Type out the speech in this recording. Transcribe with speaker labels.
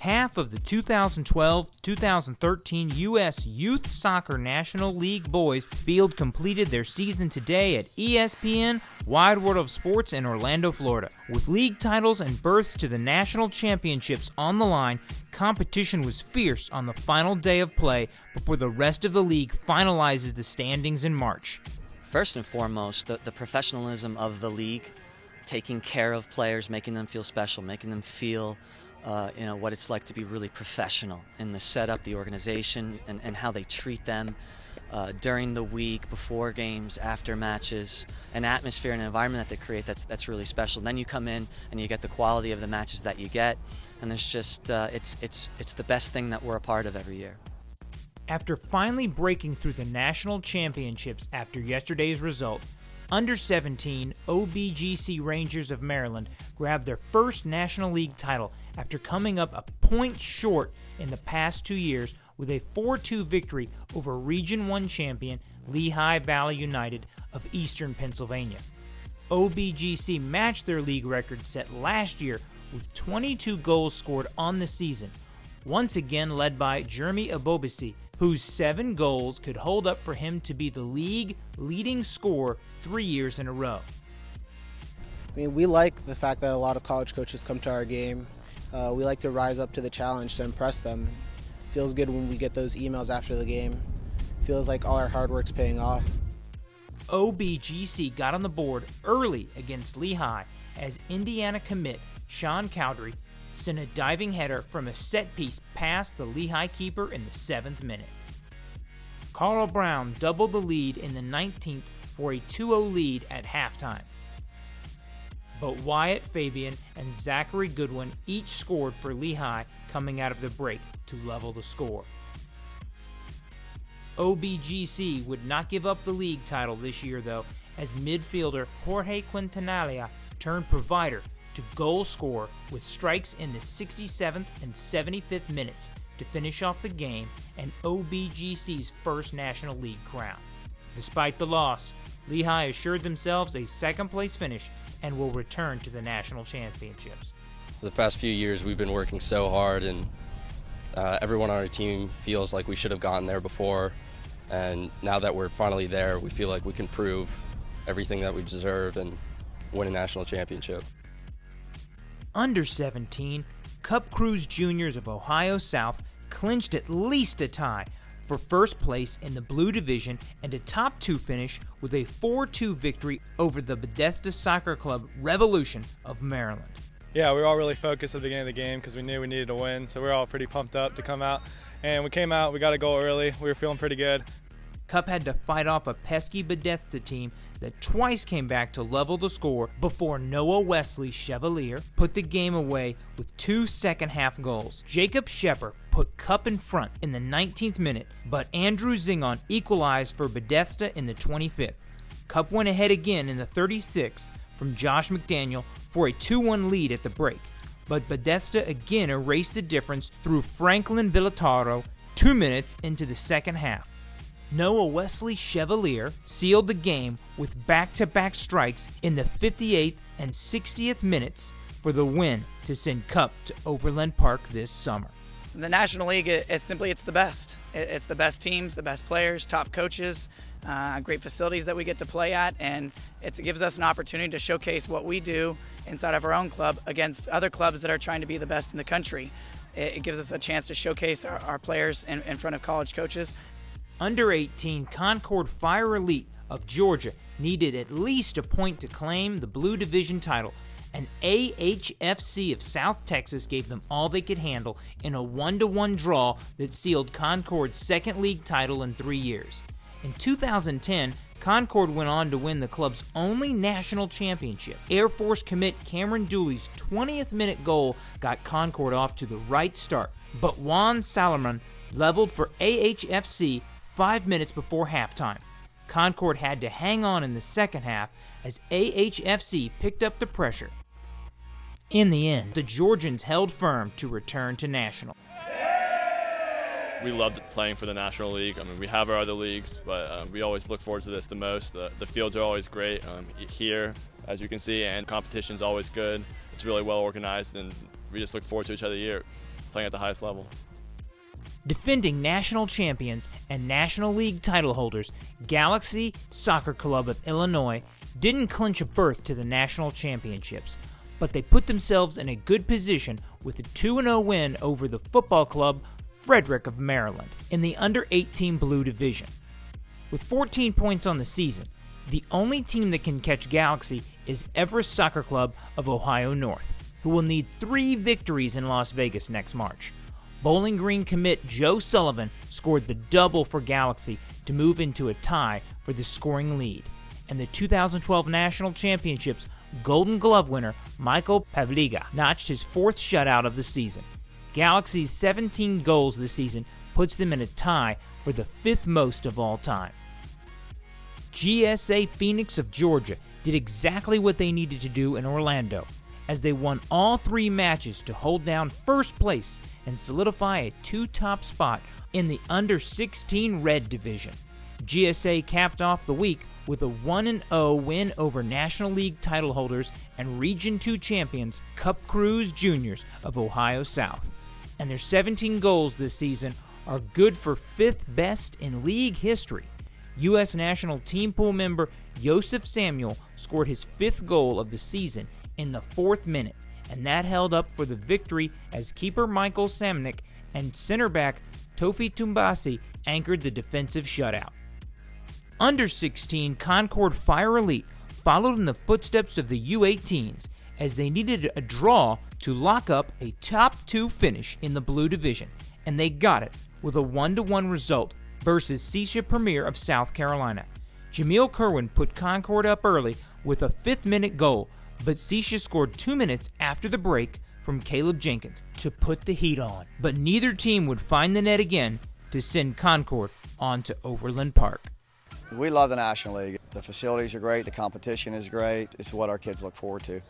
Speaker 1: Half of the 2012-2013 U.S. Youth Soccer National League boys field completed their season today at ESPN Wide World of Sports in Orlando, Florida. With league titles and berths to the national championships on the line, competition was fierce on the final day of play before the rest of the league finalizes the standings in March.
Speaker 2: First and foremost, the professionalism of the league, taking care of players, making them feel special, making them feel what it's like to be really professional in the setup, the organization, and how they treat them during the week, before games, after matches, an atmosphere and an environment that they create that's really special. And then you come in and you get the quality of the matches that you get, and there's just it's the best thing that we're a part of every year.
Speaker 1: After finally breaking through the national championships after yesterday's result, Under-17 OBGC Rangers of Maryland grabbed their first National League title after coming up a point short in the past 2 years with a 4-2 victory over Region 1 champion Lehigh Valley United of Eastern Pennsylvania. OBGC matched their league record set last year with 22 goals scored on the season, once again led by Jeremy Abobisi, whose 7 goals could hold up for him to be the league leading scorer 3 years in a row.
Speaker 3: I mean, we like the fact that a lot of college coaches come to our game. We like to rise up to the challenge to impress them. Feels good when we get those emails after the game. Feels like all our hard work's paying off.
Speaker 1: OBGC got on the board early against Lehigh as Indiana commit Sean Cowdery sent a diving header from a set piece past the Lehigh keeper in the 7th minute. Carl Brown doubled the lead in the 19th for a 2-0 lead at halftime. But Wyatt Fabian and Zachary Goodwin each scored for Lehigh coming out of the break to level the score. OBGC would not give up the league title this year though, as midfielder Jorge Quintanilla turned provider to goal score with strikes in the 67th and 75th minutes to finish off the game and OBGC's first National League crown. Despite the loss, Lehigh assured themselves a second-place finish and will return to the national championships.
Speaker 4: For the past few years, we've been working so hard, and everyone on our team feels like we should have gotten there before. And now that we're finally there, we feel like we can prove everything that we deserve and win a national championship.
Speaker 1: Under-17, Cup Cruise Juniors of Ohio South clinched at least a tie for first place in the Blue Division and a top 2 finish with a 4-2 victory over the Bethesda Soccer Club Revolution of Maryland.
Speaker 5: Yeah, we were all really focused at the beginning of the game because we knew we needed to win, so we were all pretty pumped up to come out. And we came out, we got a goal early, we were feeling pretty good.
Speaker 1: Cup had to fight off a pesky Bethesda team that twice came back to level the score before Noah Wesley Chevalier put the game away with 2 second-half goals. Jacob Shepard put Cup in front in the 19th minute, but Andrew Zingon equalized for Bethesda in the 25th. Cup went ahead again in the 36th from Josh McDaniel for a 2-1 lead at the break, but Bethesda again erased the difference through Franklin Villataro 2 minutes into the second half. Noah Wesley Chevalier sealed the game with back-to-back strikes in the 58th and 60th minutes for the win to send Cup to Overland Park this summer.
Speaker 6: The National League is simply, it's the best. It's the best teams, the best players, top coaches, great facilities that we get to play at, and it gives us an opportunity to showcase what we do inside of our own club against other clubs that are trying to be the best in the country. It gives us a chance to showcase our players in front of college coaches.
Speaker 1: Under-18 Concord Fire Elite of Georgia needed at least a point to claim the Blue Division title, and AHFC of South Texas gave them all they could handle in a 1-1 draw that sealed Concord's second league title in 3 years. In 2010, Concord went on to win the club's only national championship. Air Force commit Cameron Dooley's 20th minute goal got Concord off to the right start, but Juan Salomon leveled for AHFC 5 minutes before halftime. Concord had to hang on in the second half as AHFC picked up the pressure. In the end, the Georgians held firm to return to national.
Speaker 7: We loved playing for the National League. I mean, we have our other leagues, but we always look forward to this the most. The fields are always great here, as you can see, and competition's always good. It's really well organized, and we just look forward to each other playing at the highest level.
Speaker 1: Defending national champions and National League title holders, Galaxy Soccer Club of Illinois didn't clinch a berth to the national championships, but they put themselves in a good position with a 2-0 win over the football club Frederick of Maryland in the under-18 Blue Division. With 14 points on the season, the only team that can catch Galaxy is Everest Soccer Club of Ohio North, who will need 3 victories in Las Vegas next March. Bowling Green commit Joe Sullivan scored the double for Galaxy to move into a tie for the scoring lead, and the 2012 National Championships Golden Glove winner Michael Pavliga notched his 4th shutout of the season. Galaxy's 17 goals this season puts them in a tie for the 5th most of all time. GSA Phoenix of Georgia did exactly what they needed to do in Orlando, as they won all 3 matches to hold down first place and solidify a 2-top spot in the under-16 Red Division. GSA capped off the week with a 1-0 win over National League title holders and Region 2 champions Cup Cruise Juniors of Ohio South. And their 17 goals this season are good for 5th best in league history. U.S. national team pool member Josef Samuel scored his 5th goal of the season in the 4th minute, and that held up for the victory as keeper Michael Samnick and center back Tofi Tumbasi anchored the defensive shutout. Under 16 Concord Fire Elite followed in the footsteps of the U18s as they needed a draw to lock up a top 2 finish in the Blue Division, and they got it with a 1-1 result versus Seisha Premier of South Carolina. Jameel Kerwin put Concord up early with a 5th-minute goal, but Seisha scored 2 minutes after the break from Caleb Jenkins to put the heat on. But neither team would find the net again to send Concord on to Overland Park.
Speaker 8: We love the National League. The facilities are great, the competition is great. It's what our kids look forward to.